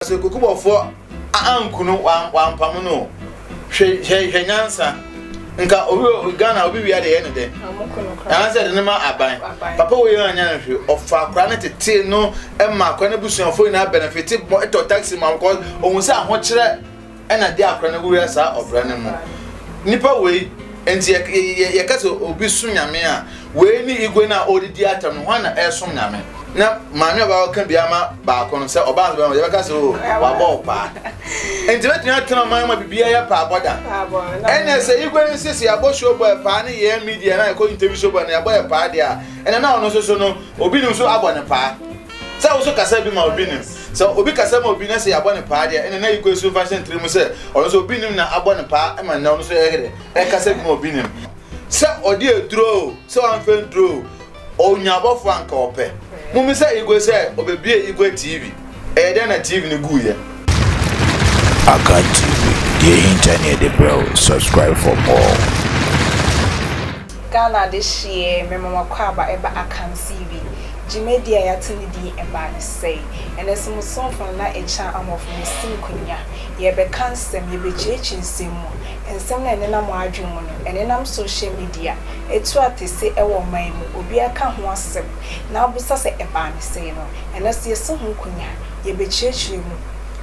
So kukubo for ankunu wampam no hwe nyansa nka obi Ghana obi wi ade ene de anse de ma aban papa we yan nya hwe ofa akra na tete no emma akra na busuafo na benefit to taxi ma because ohun se ahokere ena de akra na wura sa obra ne mu nipa we enti ye kaso obi sunyame a we ni igwe na odidi atam no na esum nyame na maami oba kan biama ba kono se oba so be ka so wa bo pa enti wetin atena ma bibia ya pa boda ene se igwe nsisi abosho bo pa ne ye media na ko interview so bo na ya bo pa dia ene na ono so no obi nim so abo ne pa se wo so kasa bi ma obi nim se obi kasa ma obi na se ya bo ne pa dia ene na igwe so fashion trim se ono so obi nim na abo ne pa e ma na ono so ye kasa bi ma obi nim se odi eduro se wan fe duro onyabofo anka ope mumi say igwe say obebie igwe TV na TV ni guye Akan TV the internet the bro subscribe for more Ghana this year me mama kwaba eba Akan TV Jimedia ya tini di eba ni say and as mo son from na echa amof ni sinkunya ye be kansem ye be chechi nsemu ensem na enena mo adwumu no enenam social media etu atese ewo man mu obi aka ho asem na abusa se eba ni say no enes ye so hunkunya ye be chechi mu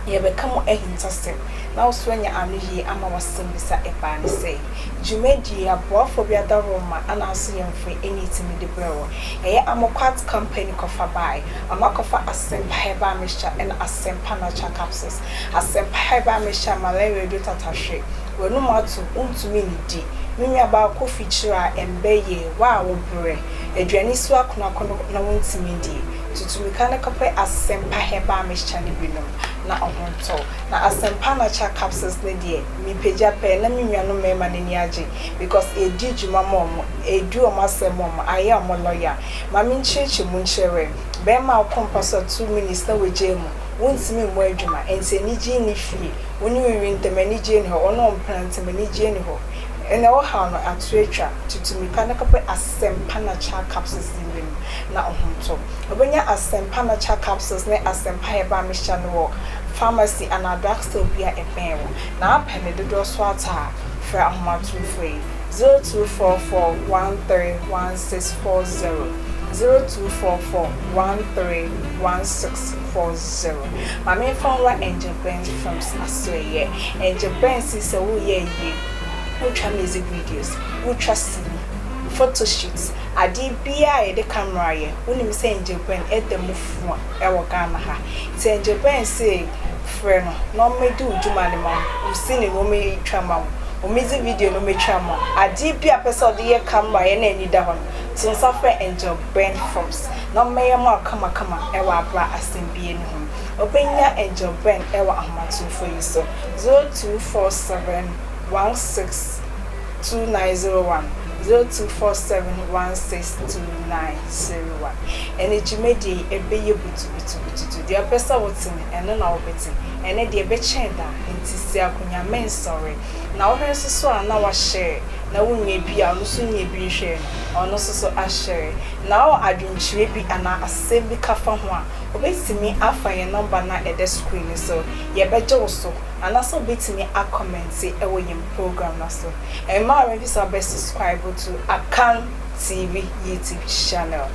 ye be kam ehintasem na oswanya anuhi ama wasem bisa eba ni say Jimedia boafo bi adaroma ana aso yemfre anything de brewo eye amokwat company kofa buy amakofa asempa heba mixture and asempa natural capsules asempa heba mixture malaria do tatahwe wonu matu untumi nidi mimi aba ko feature embeye wa wo bre aduani so akona na wontimi di tutumi kana kofa asempa heba mixture ni binom na ohonto na asempa natural capsules ne die mi peja pe na mi nwa no mema ne ni age because e di juma mom e du o masem mom aye o lawyer ma mi ncheche mu nchewe be ma akompa so 2 minutes na weje mu wontimi mu adwuma ense ni ji ni fie woni wi ntemani je ni ho ono mprantemani je ni ho ene wo ha no atuatwa tutumi kana kape asempa natural capsules ni na ohonto obenya asempa natural capsules ne asempa heba mixture no pharmacy and a drugstore bia eben na apene dodo so ata fra ahomatu free 0244131640 0244131640 mama from Angel Benz from Asweye Angel Benz is a wo ye ultra music videos ultra scene photo shoots adi bia e de camera ye unim say Angel Ben e de mufu e wo Ghana ha say Angel Ben say friend no me do juma ni ma u sini no me twama o music video no me twama adi bia person de ye camera ye na ni da ho tin suffer Angel Ben Films no me ye ma kama e wa bra asembie ni ho obenya Angel Ben e wa ahmatu for you so 0247162901 0247162901 ene Jimedia ebeye butu dia pesa wotin ene na wobetin ene de ebe chenda ntisi akonya men sorry na wo hwenso so na wa share na wonye bia no so nye bi hwe ono so a share na wo adwunchire bi ana asembi kafa ho a obetimi afa ye number na ede screen so ye beje wo so ana so obetimi a comment e wo yim program na so e ma ready so be subscribe to Akan TV YouTube channel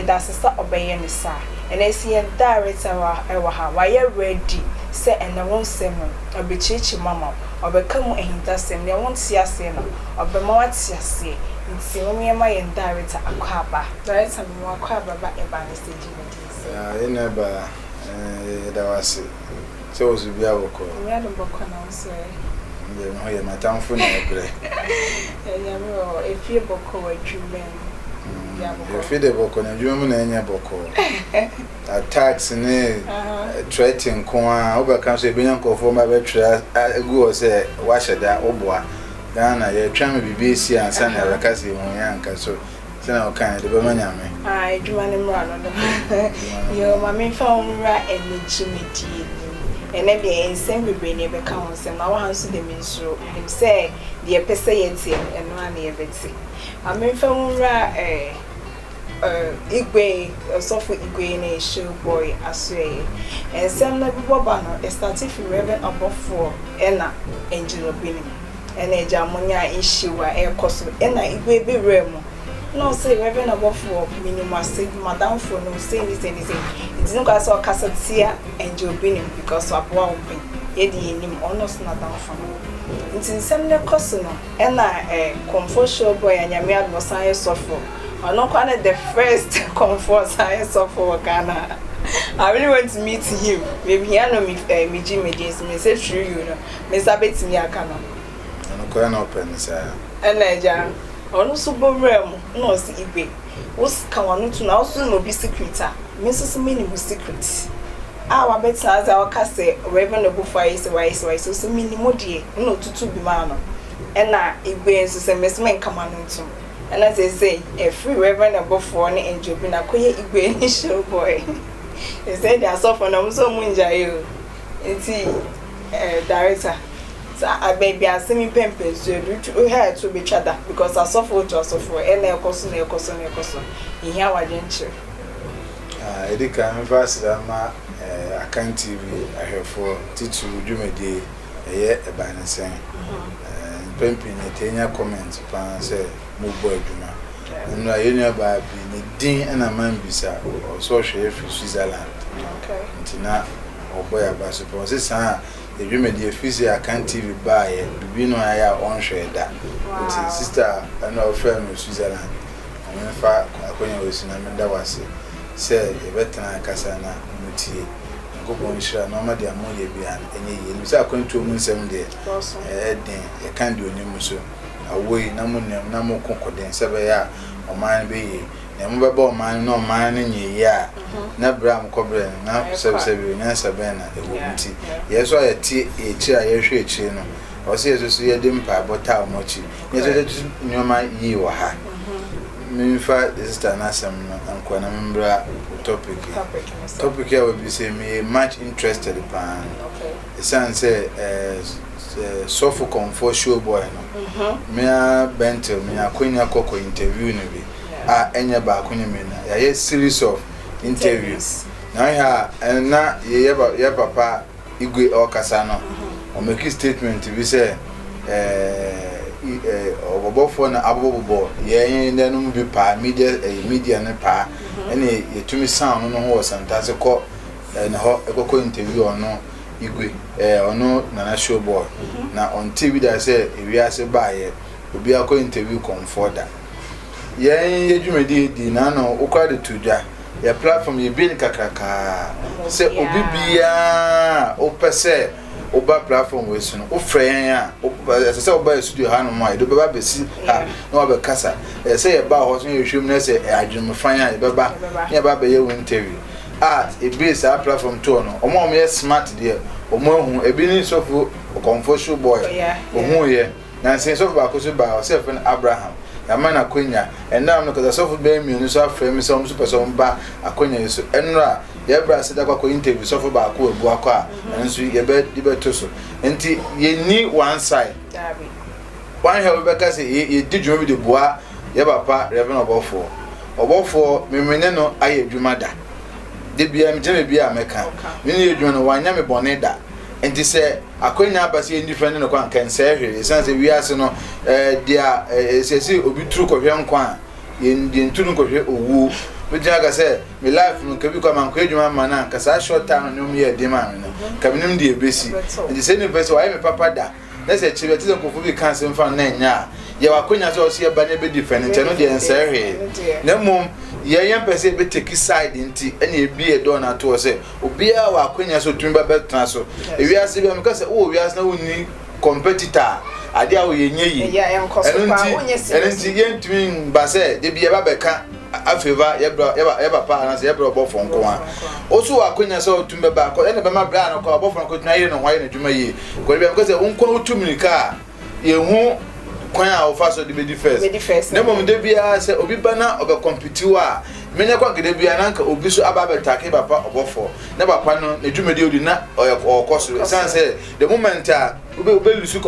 that's sister obeye ni sa and I see a director wa ha wa ye ready say and won sem obechichi mama obekamu ehintasem ne won siase no obema watiase nti wo me ma ye director akwaba director me akwaba ba e ba ne stage media ina ba da wase so so bia boko me ado boko na so ye no ye matamfo na ebre ya me o efie boko wa twuben ya fide boko na dwum na enya boko attacks ne threatening kwa obeka so ebenya nkofo ma be twa egu o se wa sheda oboa Ghana ye twam bibisi ansa na rekasi ho ya nka so sina o kan de be manyame dwuma ne mra no yo ma me fa onra ene Jimedia ene de ensem bebre ne be ka ho se na wa hanso de minsuro nim se de pese ye tie eno ana ye beti ma me fa onra Igwe sofu Igwe na show boy aswe and some na bibo ba no started from Reverend Abofo ena Angel Obini and eja monya issue a ekoso ena Igwe be remo no say Reverend Abofo minimum say madam for no say anything it's no cause o kasatia Angel Obini because aboa open ye di enim onos na down for ntin sem ne koso no ena comfort show boy anyame advosan sofo no quite the first comfort science of Ghana. I really want to meet him. Maybe he know me Jim Medis, me say true you know. Me sabet me akano. No quite open sir. And Naija. Ono subo rem no si Igwe. Wos ka wanu to na also no be secret. Me so many secret. Wa bet na za o ka say Reverend Obofo is why so many modie no tutu bi ma no. And na Igwe so say me men kama no ntum. And as they say, a free Reverend Abofo and Angel Obini akoye Igwe ni show boy. They say they are so for no so munja you. Enti director. So I baby I see me pempe so we had to be chada because I suffer to suffer and na ekoso. In here wa jenche. Edika ambassador ma Akan TV ahefo titu dwumedi eye ebansen. Pempe ne tenya comment pa say mo boy adwuma no ayenya ba bi ni din na man bisa o so hwe fi Switzerland Okay ntina o boy abaso po se sa edwuma di efisi Akan TV ba ye bibi no aya on hwe da nti sister ana o friend no Switzerland o fa akonya wesi na menda wase se e betena kasa na mutie gobo nshira no ma dia mo ye bia enye ye ni se akwantu mu nsem de den e kan de onimu so awoi na munem na mo kokoden sebe ya oman be yi na mo beba oman na oman nye ya na bra mo kobre na sebe na sebe na ewo nti yeso ya ti echi a ye hwe echi no o se yeso ye de mpa bota o mochi yeso de nyoma yi wa ha minfa sister na sam no anko na membra topic here will be say me much interested pan okay say so for comfort show boy no me a bentel me akonya koko interview no bi enya ba akonya me na ya series of interviews na ya na ye papa Igwe okasa no o make statement bi say Obofo na abobobo ye ndanum bi pa media ne pa ene yetumi sound no ho santase ko na ho ekoko interview ono Igwe ono na show boy na on TV da say ewiase ba ye obi akọ interview comforter ye dwumedi di na no ukwa de tudwa ye platform ye bi kakaka say obi bia opese oba platform we so no ofren ya say oba studio ha no ma do beba besi ha na oba kasa say ye ba ho so ye hwem na say adwum fan ya ye beba ye ba be ye interview e base a platform to no omo ye smart there omo hu ebi ni sofu comfort show boy ohu ye na say sofu ba ko so ba self and Abraham ya mana kwenya enda am no cause sofu be mi no so afrem so super so ba akonya yeso enra ye bra se da kwa interview sofu ba ko ebu akwa enso ye be to so enti ye ni one side one here we be ka say ye di dwuma bi de bua ye papa Reverend Obofo memene no aye dwuma da de bia me teme bia meka me ne edwuma no wanya me bone da enti se akonya abase ndi friend no kwa kan se hwe sense wi ase no dia sesi obi tru ko hwe nkwa ye ntu no ko hwe owu me dia ga se me life no ka bi kwa man ko edwuma man na ka sa short time no me ye de ma me no ka me nim de ebesi enti se ni person why me papa da na se chibe ti ko fu bi kan se mfa na nya ye wakonya so se ba na be different no de nse hwe na mum ye yem pese be take side nti ene ebi e do na to se obia wakonya so tumba betra so ewi ase bi am ka se o wi ase na woni competitor ade a wo ye nyeyi enti ye ntumi ba se de bi e ba beka afeva ye papa na se ye bro Obofo nko a o so wakonya so tumba ba ko ene be ma bra na ko Obofo nko tuna ye no hwaye na dwuma yi ko bi am ka se unko tumika ye hu kwan a ofa so de be di first na mom de bia se obi bana obe compete wa menya kwa gede bia nanka obi so aba betake papa obofo na papa no na dwumedi odi na okoso sense the moment a ube lusu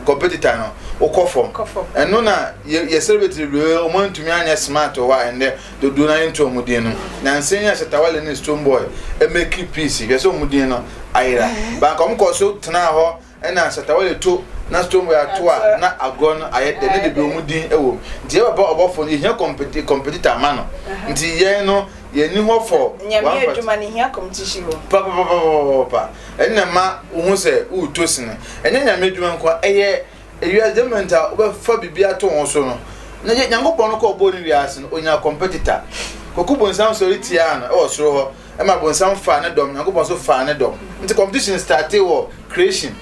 competitor no okofom eno na ye celebrate re omontumi anya smart o wa ende do do na into omudin no na nsenya Shatawale ne Stone Boy e make peace ye so omudin no ayira ba kom ko so tena ho ena Shatawale to na Stone Boy atoa na agon aye de be omudin ewo nti e papa obofo no hia competitor ma no nti ye no ye ni ho for nyame adwuma ne hia competition ho papa ena ma wo se u tosine enya nyame adwuma nko eye ewia dementa obefa bibia to won so no na nyankopon no ko obo ni wiase no onya competitor kokubon sam so ritia na e osoro ho e ma bon sam fa ne dom nyankopon so fa ne dom nti competition start wo creation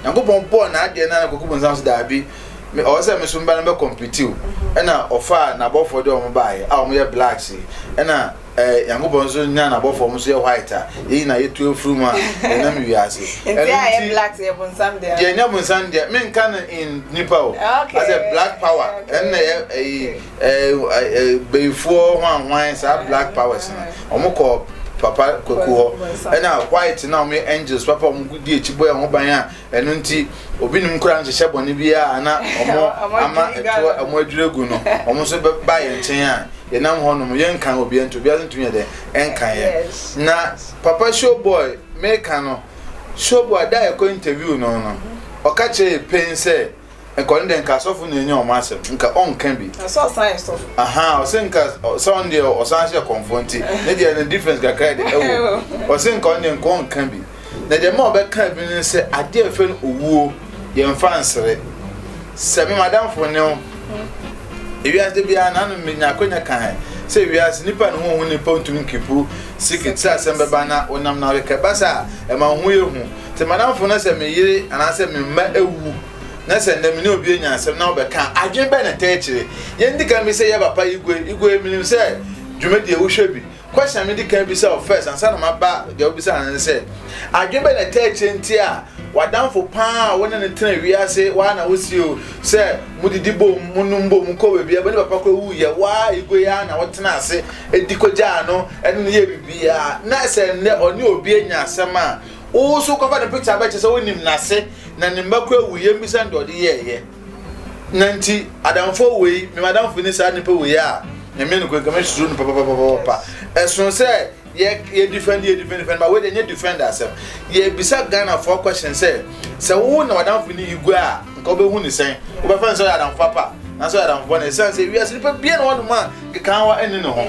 nyankopon bo na ade na kokubon sam so da bi me o se me so mba na be compete e na ofa na bofo de o mo bae a o mo ye black see e na Yankopon so nya na bofo mo so ye white a yi na ye tu efuruma na me wiase nti I black say bon sam there je nya bon sam there me nkan in nipa o as a black power and before one sa black powers na omo ko papa kokuo na white na me angels papa omo gudi echibo e ho ban a eno nti obi nim kura nhye bone bia na omo ama eto omo aduregu no omo so ba ye nchen a ye nam ho no ye nkan obi ento bia ntumi ye de enkan ye na papa Showboy me kan no Showboy da e ko interview no oka che pense enko den ka sofu na enye o masem nka on kan bi so science of o senka Sunday o sanse confronti na dia na difference ga kai de ewo o senka on den ko on kan bi na de ma be kan bi ni se ade afen owuo ye mfansere se me madam fo ne o ewias de bia na no menya konya kan se ewias nipa no ho nipa ntumi kipu sikitsa asembe bana onam na weka basa e ma ho ye hu te madam fo na se me yire ana se me ma ewu na se ndem ne obi enya asem na obeka adwen be na techire ye ndika mi se ye papa igwe minim se dwumedi e wo hwebi question mi ndika bi se first ansa na maba de obi se an se adwen be na techire ntia wadanfo pa wona ne tena wiase wa na wosio se mudidi bom munumbo mko bebia bani papa ko wu ye wa igwe ya na wotena ase edikoja no ene ye bibia na se ne oni obi enya asem a o so cover the picture ba che se wonim nase na nimba ko wu ye mbisa ndode ye nanti adamfo we me madamfo ni sa nipa we ya na me no ko kama suru no papa esun se ye defend but we dey defend ourselves ye bisa Ghana for question say wo na wadamfo ni igwe a nka obehu ni sen obefa nso ya damfo papa na so ya damfo na sen say we are nipa bia na wonu ma kan wa eni no ho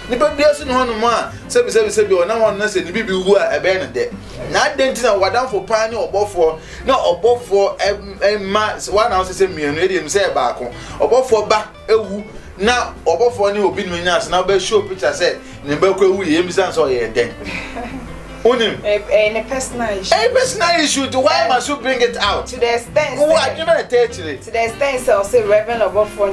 nipa bia so no ho no ma se bi ona wonu na se ni bibi wu a ebe ne de na adenti na wadamfo pa ni obofo na obofo ma wa na so se mienu e dey mi say ba ko obofo ba ewu na obofo ni obi ni nyas na ba show picture say ne ba ko ewu ye mi san so ye den onim a personal issue why must you bring it out to the extent who are you not touching to the extent say Reverend obofo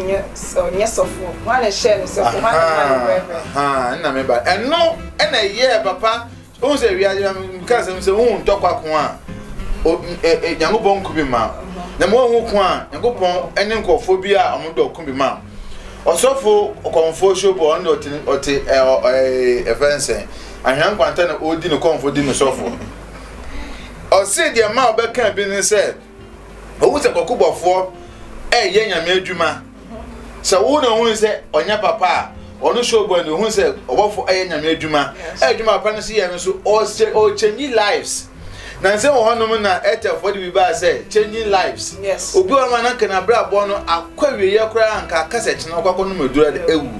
yes of one and share so for one Reverend na me ba eno na ye papa o say we are because say won tokwa ko a Nyankopon kubi ma na mo hu ko a Nyankopon ene nkofo bi a omodo kubi ma osofo konfo Showboy on oti efense ahyan kwanta na odi no konfo di no sofo o se dia ma obeka bi ni se owu se kokubofo ye nyame adwuma se wo na hu se onya papa onu Showboy no hu se obofo ye nyame adwuma adwuma papa no se ye no so o change lives na se wo honom na etefo di bi ba se changing lives yes obi wa ma na kana bra bo no akwawie ye kora anka kaseti na kwakọ no medura de ewu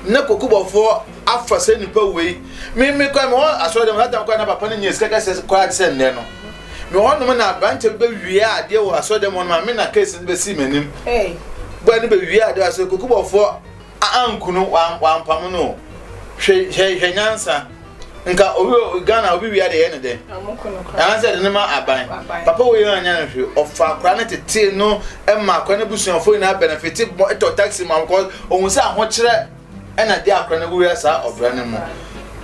na kokubofo afa se nipa wei me kwa me aso dem hata kwa na papa no nyes kaka se kwa se nne no me honom na branche be wie ade wo aso dem no ma me na case be si manim gba ni be wie ade aso kokubofo ankunu wa mpam no hwe nyansa nka obi Ghana obi wi ade ye ne de an se de ne ma aban papa wo ye anya na hwe ofa kra na tete no e ma kwa na busuafo na benefit to taxi ma ko ohun se aho kire e na de akra na wo ya sa obra ne mo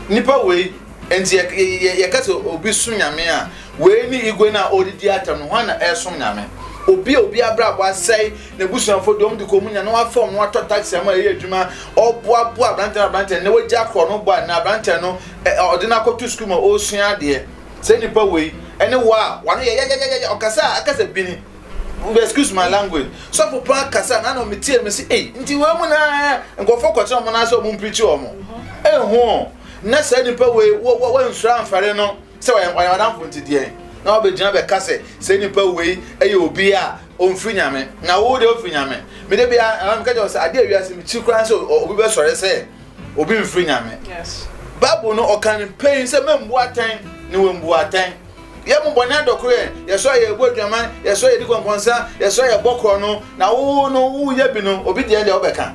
nipa we enti ye ka so obi sum nyame a we ni igwe na odidi atam no na e sum nyame obi abrabo asai na busuanfo dom de komunya na wa form na wa to taxi am aye adwuma oboa abrante na wagya kro no boa na abrante no ordinary to school ma o sua de say nipa wei ene wa no ye akasa bini excuse my language so for pa kasa na no metie me say nti we mu na ngofo kwacho mo na so mu preach o mo ho na say nipa wei wo nsura amfare no say wa adamfo nti de na obegina be kase say nipa wei obi a onfiri nyame na wo de ofiri nyame me de bia am ka jo say ade awiase me chi kran so obi be sore say obi mfiri nyame yes Bible no okan pain say membu atan ni we mbu atan ye mo bonna dokore ye so ye bodwaman ye so ye dikonkonsa ye so ye bokro no na wo no wo ye bi no obi de obeka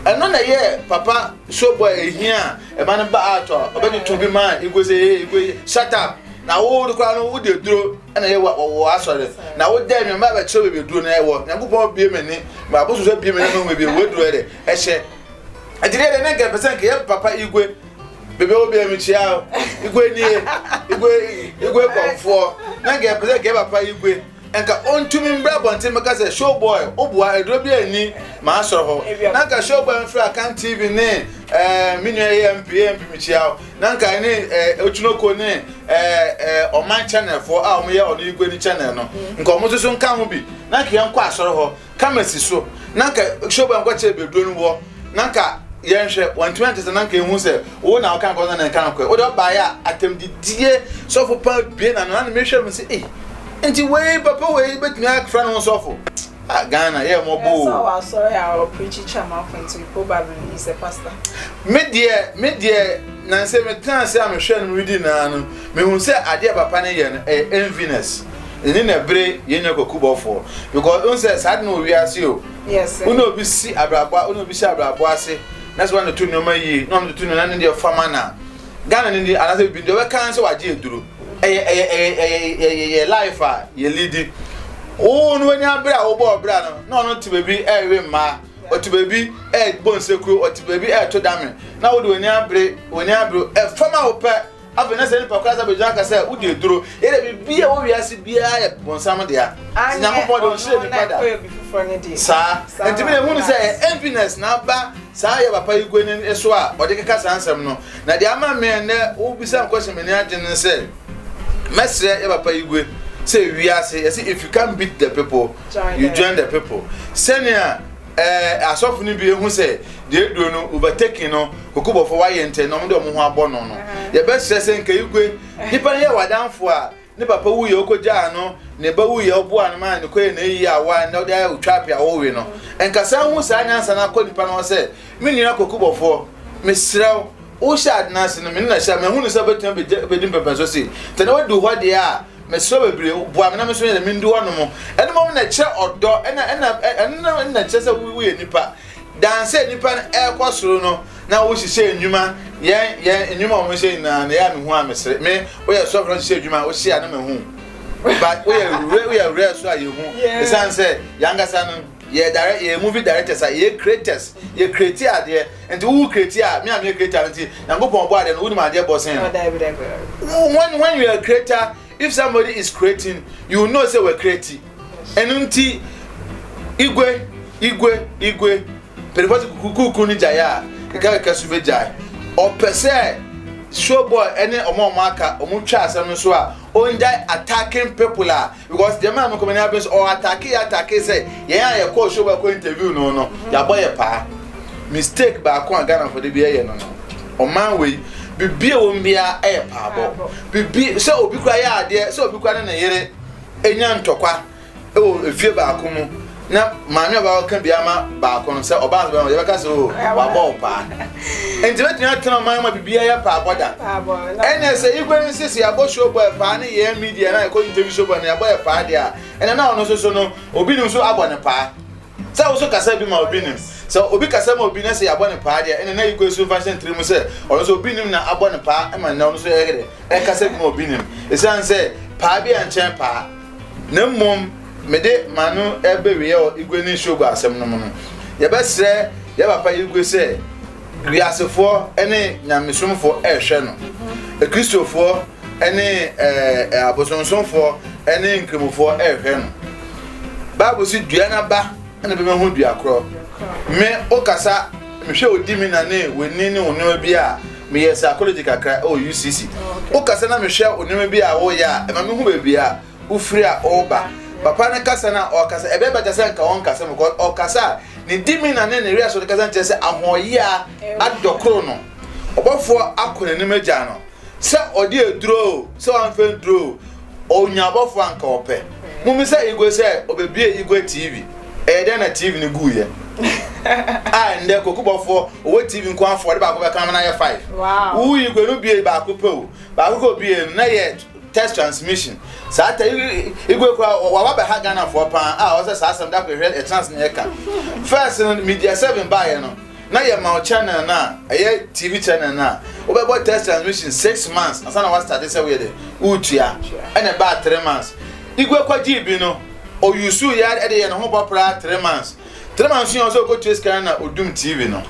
eno na ye papa so boy ehia e man ba ato obi to bi man igwe shut up na wo do kwa no wo de duro na ye wo asore na wo de me ba che be duro na ye wo nyankopon bie meni ma bo so bie meni no me bie wo duro de e hye adire de na ga pesen ke ye papa igwe bebe obi emichia igwe konfo na ga pese ke papa igwe enka ontumi mbra bonte meka say show boy obua edro bi ani ma asoro ho na ka show boy mfra kan TV ne minu AMP michia na ka ni ochunoko ne oman channel for a omo ye ono igwe ni channel no nka omo so nka ho bi na ka yanko asoro ho kamasi so na ka show boy nko che bedro no wo na ka yenhwe 120 na nka ehu se wo na okan ko na nka nko wo do ba ya atem didie so for pa bie na na me hwe me se nti we papa we betumi akra no so for Ghana ye mo bo so sorry our preacher chairman for probably is a pastor me die na se me tan se am hwe no reading na no me hu se ade papa ne ye no enviness ni na bre ye nyakoku bofo because on se sad no wi ase o yes uno bi si abrabo uno bi si abrabo ase that's why no tu no mayi no tu no na ne fama na Ghana ni anase bi do we kan se waje eduro life a ye lead o no nya bra wo bo bra no no ti baby we ma o ti baby bon sekru o ti baby to dame na wo do nya bre fama wo pe afena se ni pakura sa be jaka se wo de eduro ye de bibia wo wiase bia ye bonsam de a nyankopon de o shire ni pada sa enti me hu ni se emptiness na ba sa ya papa igwe ni eso a o de keka sansam no na de ama me ne wo bisa question me ni agye ne se mesre ya papa igwe say wiase yes if you can beat the people you join the people senior asofu ni bi ehu say de do no overtaking no kokubo for why ente no mo de mo ho abono no ye be stress nka igwe nipa ye wadanfo a ne papa wu ye okoja no ne ba wu ye obo an man ne koye na yi awa na de utwapi a wo we no enka san hu sa nyansa na ko nipa no say me nira kokubo for mesrew o sha adnase no me na sha me hu ne sa betum be dim pepe so say te na wadu ho de a me so bebre boa me na me so ye me ndu ho no mo ene mo na che odo ena che se wu ye nipa danse nipa e kwosoro no na wo hihye enwuma ye enwuma o mo hye na ya me hu amesre me wo ye so fro hye enwuma wo hye na me hu but we are so aye hu esan say yanga san ye direct ye movie directors ye creators ye create ade and who create me am creator nti yankopon bo ade no wudi ma ade bo sen when you are a creator if somebody is creating you know say we create enunti igwe peripoti kuku ni jaya ka su be jai o pese show boy any omo aka omo twa asem so a onjai attacking people because the man come na be or attack say ye call show boy ko interview no ya boy pa mistake ba ko Ghana for the be ye no o man we bibie wo mbia e pa bo bibie se obi kwa ya ade se obi kwa na yere enya ntokwa e o efie ba ko mu na maami ba kan bia ma ba ko se oba ba ye ka se o wa bo pa enti na tena ma bibia ya pa boda ene se igwe nsisi ya bo show boy pa na ye media na ko interview show boy na ya boy pa dia ene na ono so no obi nim so abo ne pa se wo so kasa bi ma obi nim se obi kasa ma obi na se ya bo ne pa dia ene na igwe so fashion trim se ono so obi nim na abo ne pa e ma na ono so ye gede e kasa bi ma obi nim e san se pa bi an chen pa na mom mede manu ebe we o igwe ni shogu asem no no ye be sre ye papa igwe se wiasefo ene nyamesomfo ehwe no kristofo ene abosonsomfo ene nkremofo ehwe no Bible si dua na ba na be hu dua kro me okasa me hwe odimi na ne woni ne onoma bi a me yes psychology kakra UCC okasa na me hwe onoma bi a wo ya e ma me hu ba bi a ufiri a oba papa ne kasa na okasa ebe beta se nka won kasa me ko okasa ni dimi na ne ria so de kasa nche se ahoye a adokro no obofo akona ni magya no se odi eduro se wan fe duro onya obofo anka ope mumi se igwe se obebie igwe TV ede na TV ni guye nde kokubofo owo TV nko afọ de ba ko be kan na ye 5 wow u igwe no bie ba ko pe o ba ko bie na ye test transmission sata igwe kwa wa ba ha Ghana for pan o se sa asem da ko hwe trans na yeka first media 7 ba ye no na ye ma channel na ye TV channel na o be boy test transmission 6 months asana wa start say we dey utua ene ba 3 months igwe kwa GB no o yusu ya ede ye no ho popra 3 months 3 months you also go to scan na odum TV no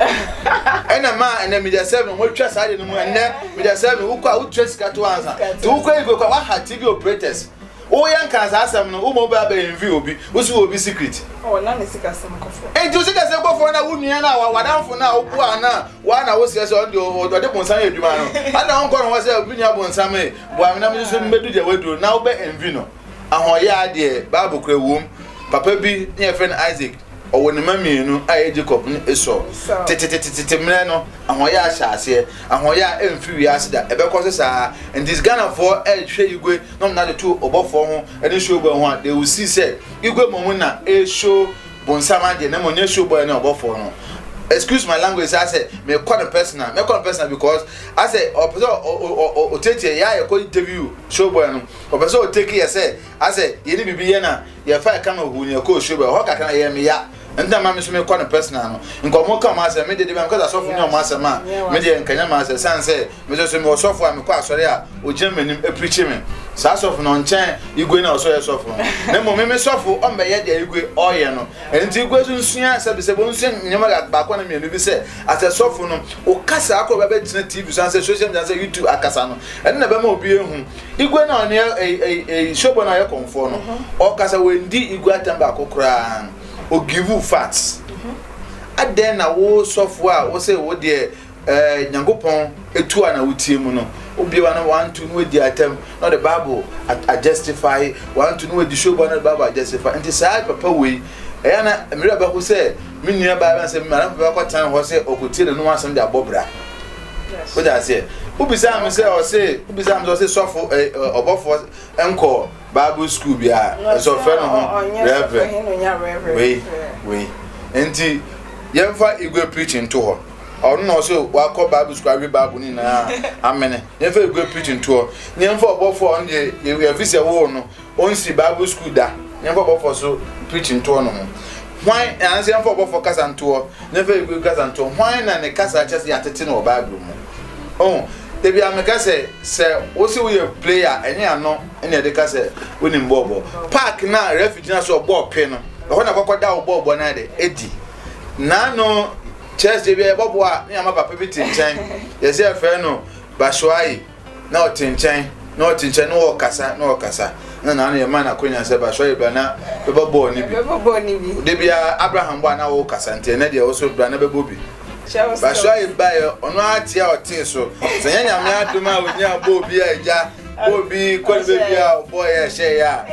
ene ma ene media 7 mo twa sa de no mu ene media 7 wo kwa wo trace ka to answer to wo kwa igwe kwa wa ha TV operators o yan kan sa asem no wo mo ba ba envy obi wo su obi secret na ne sika sem kofo enti sika sem kofo na wo nua na wa danfo na wo bu ana wa na wo se so de de bonsan eduma no ana won ko no wo se obi nya bonsan e bo amina mi so mbedu de wedu na wo be envy no ahoya ade Bible kra wom papa bi ne friend Isaac owo ne mamienu a Jacob ne eso tete mre no ahoya ahyaase ahoya emfi wiase da ebekọ sa and this Ghana for hwe igwe no na de two obofo ho ene show bo ho they will see say igwe momu na show bonsama de na monye show boy na obofo no excuse my language I say me call the personal because I say o tete ya e ko interview show boy no o person o take here say I say ye ni bibi ye na ye fa ka no hu ni ko show boy ho ka kana ye me ya nta ma me so me call the personal no nko mo ka ma say me de because asofu ni o ma say ma me de nkanya ma say san say me so me osofu a me kwa asore a o jemanim e preach me sa sofu no nchen igwe na oso ye sofu na mo me sofu o mbe ye de igwe oye no enti igwe so nsua se be se bo nsua nyama ga ba kwa na me bi se ase sofu no o kasa akọ be tina TV san say social media say YouTube akasa no ene na be ma obi ehu igwe na one shobo na ye konfo no o kasa we ndi igwe atamba akokra o give you facts aden na wo sofu a wo say wo de nyangopon etu ana wutie mu no obi wa na 1 2 no di atem no the Bible I justify 1 2 no di show na the Bible I justify and decide papa we e na mira ba ko say me nua ba ba say me na ba ko tan ho say okutie no asem de abobra yes what I say ubisa am say o say ubisa am say sofu obofo enko Bible school bia so fe no ho reverend we enti yemfa igwe preaching to ho or no so wa call Bible school every Bible ni na amen yemfa igwe preaching to ho yemfa obofo on the you fit say wo no on si Bible school da yemfa obofo so preaching to no ho why and yemfa obofo kasa to ho yemfa igwe kasa to why na ne kasa chese yatete no Bible mu oh debi ameka se wo se we player enye ano ene de ka se woni mbobo park na refugee na so ball pe no ho na kokoda wo ball na de edi na no church debi e bobo a ni ama papa bi tinchen ye se fe no bashwai na otinchen no okasa na na ye man akonya se bashwai bra na be bobo ni bi debi Abraham bwa na wo kasa nte na de wo so bra na be bobi Bashwai bae ono atia otin so senya nyame aduma onya bobi aja bobi kolbe bia boy e she ya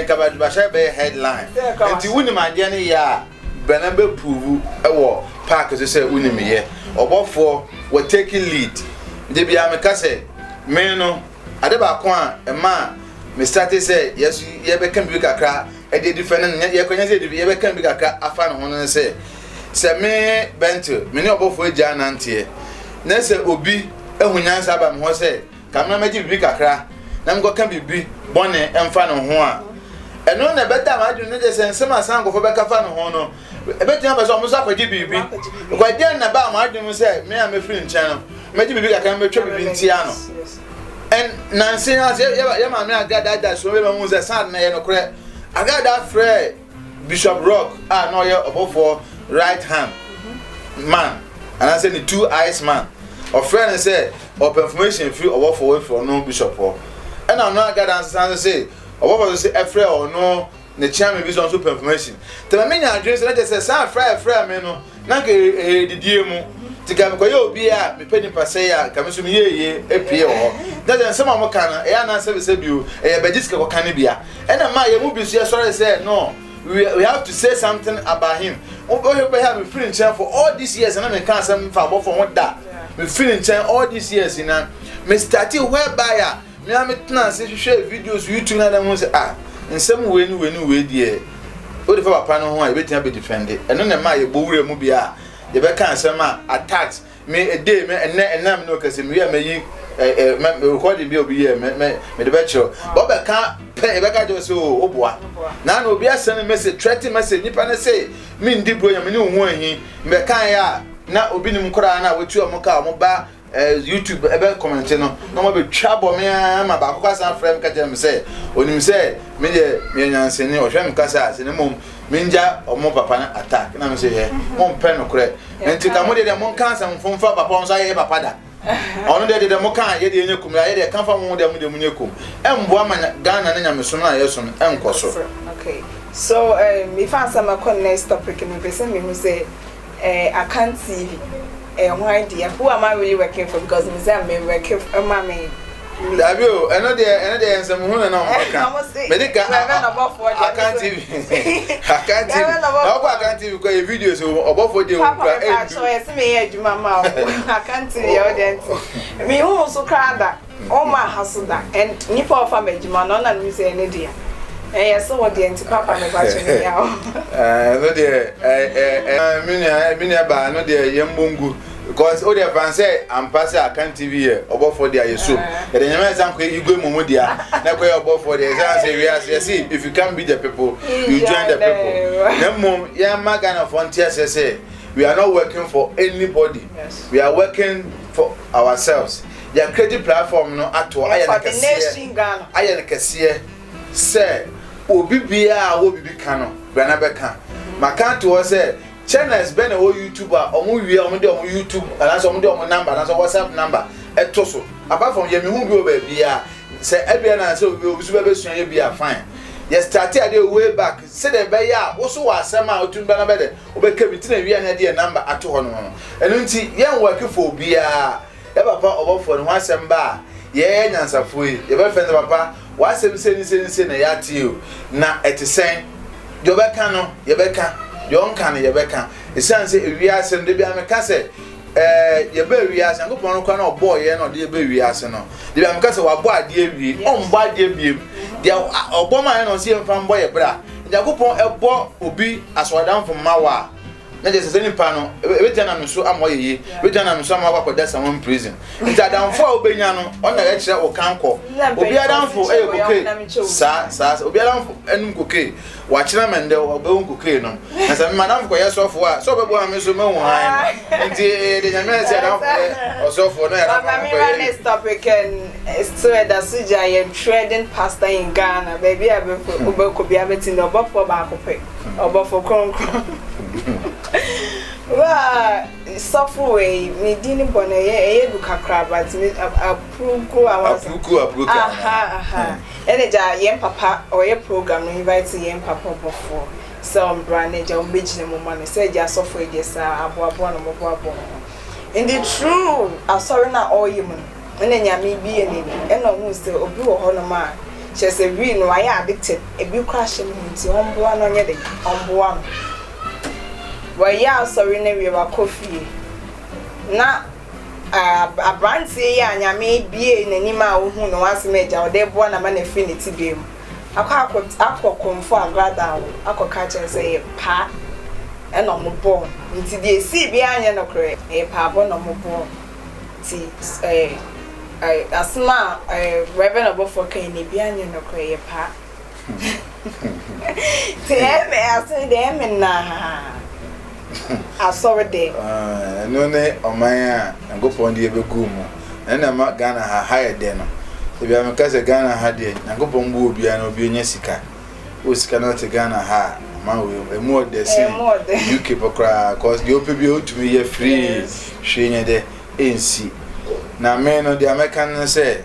nka Bashwai bae headline enti wuni ma de ne ya bana be prove ewo park so say wuni me ye obofo we taking lead de bia me ka say me no ade ba ko a e ma me start say yes ye be kan bi kakra e de different ye kwanya say ye be kan bi kakra afa no hono say se me bento me ne obofo eja nantie na se obi ehunyansa ba me ho se kamna maji bibi kakra na mgo kan bibi bone emfa no ho a eno na beta ma adu ne de se nsema san gofo be kafa no ho no ebetia ba so mo sa kwaji bibi kwaji na ba ma adu mu se me a me free nchan no maji bibi kakra me twa bibi ntia no en nansi na ye ma me agada da so be mu se san na ye no kre agada frɛ Bishop Rock no ye obofo right hand man and I say the two eyes man or friend say or information free or what for no bishop or and I'm not got answer say or what was say afraid or no ne chia me bi so information te me nya adwene se na je se sa fra me no na ke didie mu tika me koye obi a me pani pase ya ka me so me yeye epie ho na je se ma mo kana e ana se bio e be jiska ko kana bia e na ma ye mu bi so ye sorry say no we have to say something about him we have me free chair for all these years and I can say for about for what that me free chair all these years na me start whereby me am tena say share videos YouTube na dem say nsem we ni die o de fa papa no ho a be tia be defend e no na ma ye bowure mu bia ye be kan nsem attacks me a day me enam no kase me yi me recording bi obi ye me de be chiro bo be kan pe be ka jo so oboa na na obi asem message threatening message nipa na say me ndi bro ya me ni hu ahin me kan ya na obi nim kora na wetu o mo ka o mo ba YouTube ebe comment no no mo be twabo me ma ba akwa san frame ka je me say onim say me de me nyanseni o hwe me ka say asene mom me nja o mo papa na attack na me say he mo pen no kore enti ka mo de mo kan san fomfa papa on so ye papa da onu de mo kan ye de enyekum ya ye de kan fa mo de mo nyekum embo ama Ghana na nyame so na ye so enkoso. Okay, so me fan sama kon next topic me person me who say Akan TV. Why dear, who am I really working for? Because I'm working for mommy. Labio, another some woman no medical Akan TV. Akan TV. I can't TV because a video so above for the so yes me mama Akan TV audience. Me who so crowd that all my hustle that and nipa of family man no na me say any dear. Yes, so what the anti papa me watching me now. No dear, minia ba no dear yembungu because all the fans say I'm passing Akan TV here above for their yesu. The nyama san ko igwe mumu dia na ko above for the say we are see if you can be the people you join the people. Then mom ya magana frontier say we are not working for anybody. Yes. We are working for ourselves. Their credit platform no ato ayana kase. Ayana kase say obi bia wo bibi kan no bana be kan maka to o say channels be na wo YouTuber omo wi omo de omo YouTube and omo de omo number and WhatsApp number eto so apart from yemi hu bi o ba bia say ebia na say obi so be suan ye bia fine yes start ade way back say the be ya wo so wa asem a otum bana be de obeka bi tina wi na de number ato ho no eno nti yen work for bia e papa obofo no asem ba ye nyansafo yi ye be fend papa wa sem se na ya tio na etisen yo beka no ye beka yo nka no ye beka esan se ewiase de bia meka se ye be ewiase ngopon no kwa na obo ye no de be ewiase no de bia meka se wa bo ade ewie on bo ade biem de obo ma ye no se mfa mbo ye bra de ngopon ebo obi aswadan fo mawa na je se nipa no ebetana no so amoyeye betana no so amawa ko dasa one prison nta danfo a obenya no on na kire o kanko obi adanfo koke sa obi adanfo enum koke wa kire mende obewun koke no na se madam ko yesofo a so bebo am so mahu han nti de nyame se adanfo osofo no era ko next topic is so that suja ye trading pastor in Ghana baby abefo obeko bia betin the obofo ba akopɛ obofo kronkron wa software me dini bona ye du kakra but me approve aha ene ja yem papa or ye program no invite yem papa before some brand ja o mejine mo man say ja software je sa abo no mo abo in the true sorry na all you mun ene nyame bi ene ene hu say obi wo ho no ma chese we no aye addicted e bi crash me nti omboa no nye de omboa no waya sorry na we wa coffee na abrantie ya nyame bie nanima ohu no wasemeja ode bo na ma na finity biem akọ agrada akọ catch say pa e no mo bo nti de si bia anya no kre e pa bo no mo bo ti asma reverend abofo kan ni bia anya no kre e pa ti e me asin de me na sorry there no ne omanya ngopon de ebegu mu na ma Ghana ha higher there no e bia me kase Ghana ha de ngopon bu obi an obi nya sika o sika na te Ghana ha ma we more de say UK pokra cause the open be to me ye free hwenya de ensi na me no the American say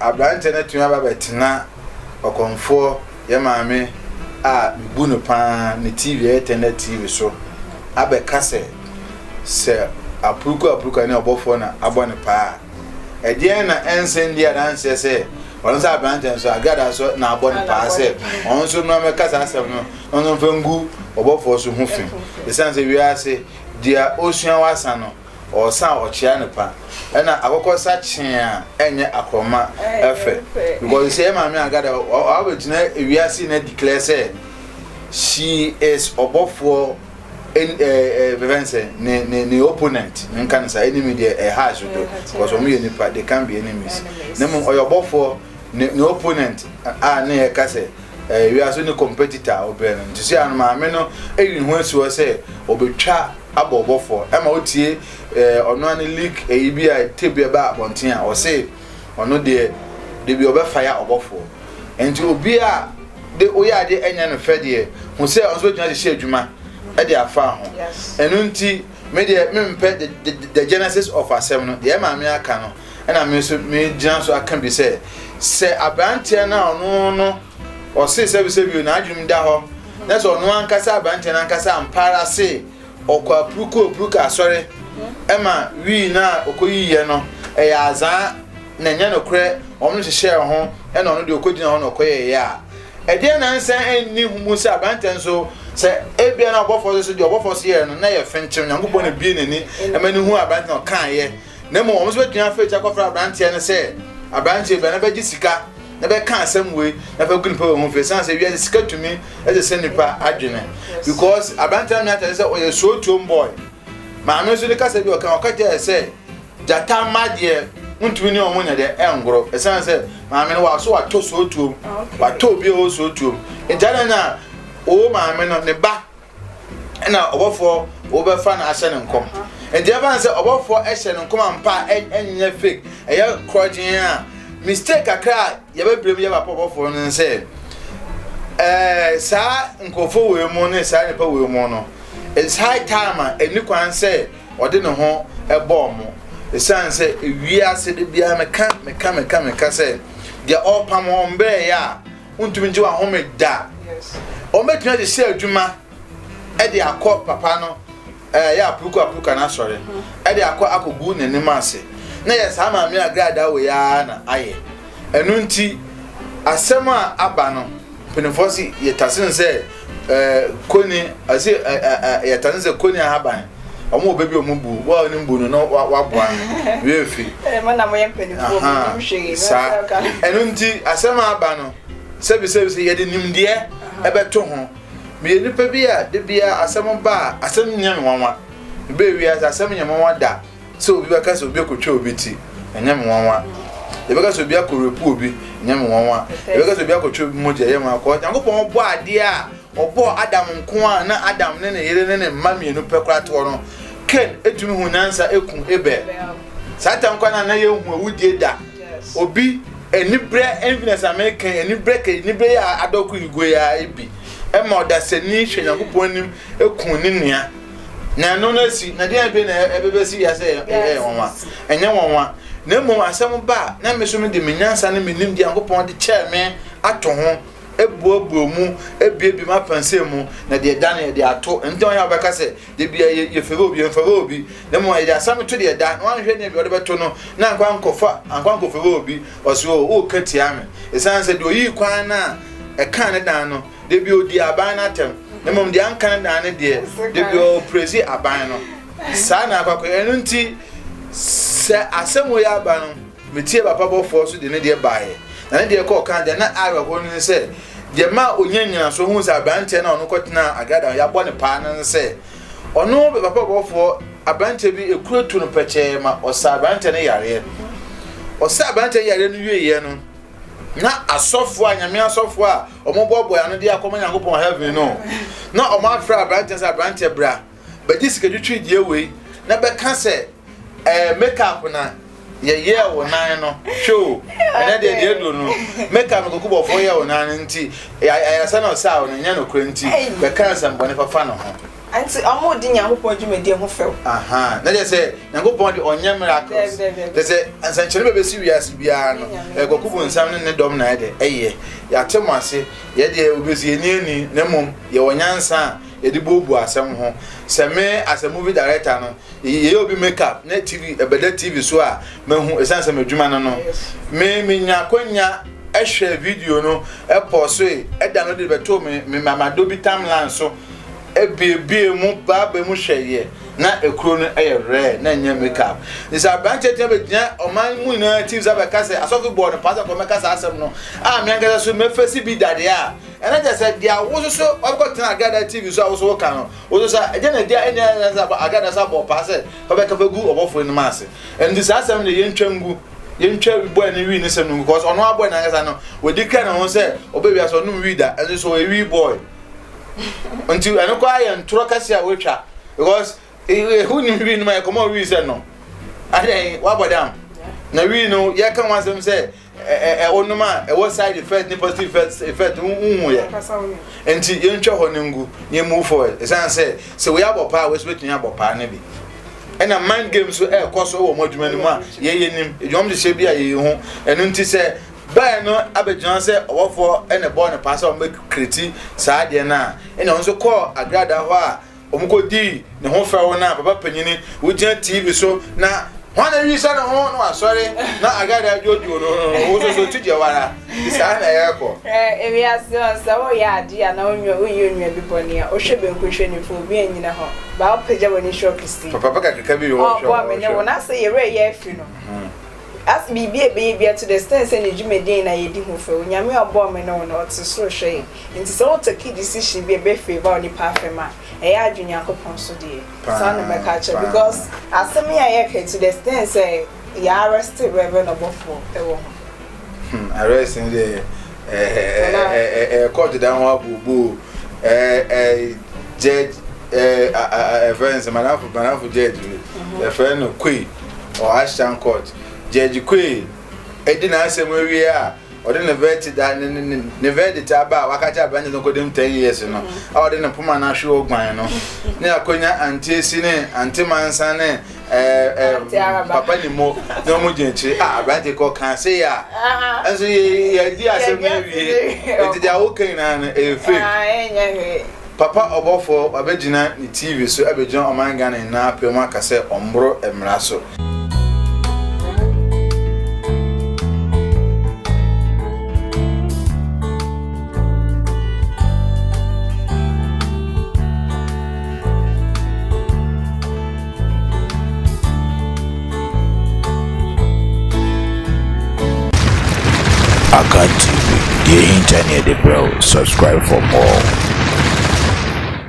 ablante na tuma ba betena okonfo ye maame a bunu pa ne TV etene TV so abeka se apruko ne obofo na abone pa edien na ensen dia dance se on sa branch so agada so na abone pa se on so no me kasa asem no on fangu obofo so hu fi esanse wi ase dia osuan wasa no o san o chia ne pa na akoko sa chia enye akroma efe because say ma me agada o betina wi ase na declare say she is obofo ne opponent nkan sa enemy there has do because we nipa they can be enemies nemu oyobofo ne opponent na e ka say we are so ne competitor obere nti say an ma me no eyi hu asu say obetwa abobofo e ma otie ono an league bi a tebia ba abonten a o say ono de bi obefire obofo enti obi a de oya de enya no fede hu say on so tuna de hye adwuma e de afa ho enu nti me de me mpe the genesis of asem no de ma me aka no e na me so me gyan so aka bi say abrantie na ono no o say se bi na adwum da ho na so ono ankasa abrantie na ankasa ampara say okwa pruka sorry e ma wi na okoyiye no e ya azan na nya no kre omno hye ho e na ono de okodi na ho no koye ya e de na nsan enni humu say abrantie so se ebia na obofo so de obofo so ye no na ye fenchim nyankopon na bie nani e ma ni hu abrantie no kan ye na mo omso betuna fa cha kofra abrantie no se abrantie be na beji sika na be kan asem we na fa gun pa ho fe san se wi sika tumi e se senipa adwene because abrantie na tell say o ye so tom boy ma me so de ka se bi o kan o ka je se jata madie untumi ni omunya de engro e san se ma me no wa so wa to so tom wa to bi o so tom intana na o ma me no ne ba na obofo obefa na ahye ne nkom enti aba nse obofo ehye ne nkom ampa enye fake eye crojin a mistake akra ye bebrem ye ba obofo no nse sa nkofo we mu ne sa ne pa we mu no it's high time eni kwan se ode ne ho ebo mo esanse wi ase de bia meka se de opam ombe ya untumi nji wa home da o metuna de se adwuma e de akọ papa no ya apruka na sore e de akọ akogu nanim ase na ye sa ma me agrada we ya na aye enu nti asem a aba no penfosi ye tasin se koni ase ye tasin se koni ahaban omo bebi omo bu wa ni mbu no wa boa we fi ma na mo ye penfo mo hwege enu nti asem a aba no sebi ye de nimde ebeto ho me nipa bi a de bia asem ba asem nyame wanwa be wi asem nyame wanwa da so obi baka so obi akotwa obi ti nyame wanwa e baka so obi akorepu obi nyame wanwa e baka so obi akotwa obi moja ye ma ko Nyankopon bo ade a obo Adam nko a na Adam ne yere ne mamienu pekura to no Ken etumi hu nansa ekun ebe Satan kwa na ye hu awudie da obi enibre enviness American enibre ya adoku igwe ya ebi ema odaseni hwe Nyankopon nim ekun ne nua na no na si na dia be na ebebesi ya se wonwa enye wonwa na mmom asem ba na meso me de menyansa ne menim de Nyankopon de che me ato ho ebuabuo mu ebiebi ma panse mu na de da na de ato nton ya beka se de bia ye febe obi na mo ya asam to de da wan hwe ne bi ode beto no na ankwa febe obi oso o katia me esan se de oyi kwan na e kan ne dan no de bi odi aban na tem na mom de ankan dan ne de bi o prezi aban no sa na akwa enu nti se asem wo ya aban no metie papa bo force de ne de baaye na ne de ko kan de na awe ho ne se de ma onyanya so hu sa abante na ono kotena agada ya bɔ ne pa nan se ono be papa bo fo abante bi ekuretu no peche ma osa abante ne yare osa abante yare no wieye no na asofo anyame asofo a omobobo ya no de akoma Nyankopon heaven no na omo afra abante sa abante bra ba disika twitwi die wei na be ka se makeup na ye wo nan no show na de do no makeup no kubo fo ye wo nan nti ya sa na sa wo nya no kura nti be ka nsam bone fafa no ho anti omo di Nyankopon dwumadi ho few na de se Nyankopon de onye miracles de se ansanchere be si wiase bia no kubo nsam ne dom na de eye ya temo ase ye de obesi eni na mom ye wonyansa ye de bobu asem ho se me as a movie director no ye obi makeup na TV ebeda TV so a mehu esanse medwuma no me nya kwanya ehwe video no e poso e da no de beto me mama dobi timeline so ebie mu ba mu hweye na ekuro no rare na nya makeup this branch te be nya oman mu na TV za be kase asofi board no pasa ko me kase asem no me ngasa so me face bi dade a ena just said dia wo so obgo ten agada TV so wo so kan no wo so e na dia enya za agada sa bo pase ko be ka gu obofo ni maase and this asem ne yentwangu yentwa boy ni wi ni sem no because ono aboy na ngasa no we di kan no say obebi aso no wi da and so we wi boy until I don't cry and Trocasia Witcher because who knew we my common reason no. I think what about them? Now we know ya can want them say on man a what side effect, positive effect, and to you honungu, you move forward. As I say, so we have a power, we're speaking about Parnaby. And a mind games so air cost over much money, ye, you want to say, be a home, and until say, by no Abidjan say or for any born a pastor make critique side na and also call a grada wa omuko di ne ho fa wona papa panyini wo gian TV so na wana reason no no sorry na agada jojo no wo so tuje wara isa na yeko we aso so ya dia na onyo onyo bi boni a o hwe benku hwe ni fo bi anyina ho ba o peja woni show Christy papa ka bi wo show o bo me ne wona say ye re ye afi no as baby to the stance and Jimmy na yedi ho fe onyame obo me no no to so hwe nti so to key decision be favor on the parfema e ya adwunya kopon so de so na me catch because asemi ya to the stance ya arrest reverend obofo e wo arrest in the court down wa bubu judge friends manafu judge the friend of Queen or Ashton Court Judge Queen, Edina Samuel, or then a verdict that never did about Wakacha Brandon no 10 years, no, or then a Pumana show mine, near Konya and Tessine, and Timansane, Papa Nimo, no Mujanchi, Brantico can say, and so ye, dear, did I okay and a fake. Papa Obofo, Abedina, the TV, so Abedjon or Mangan and Napio Macase, Ombro and Mrasso. Akan TV, the internet, bro. Subscribe for more.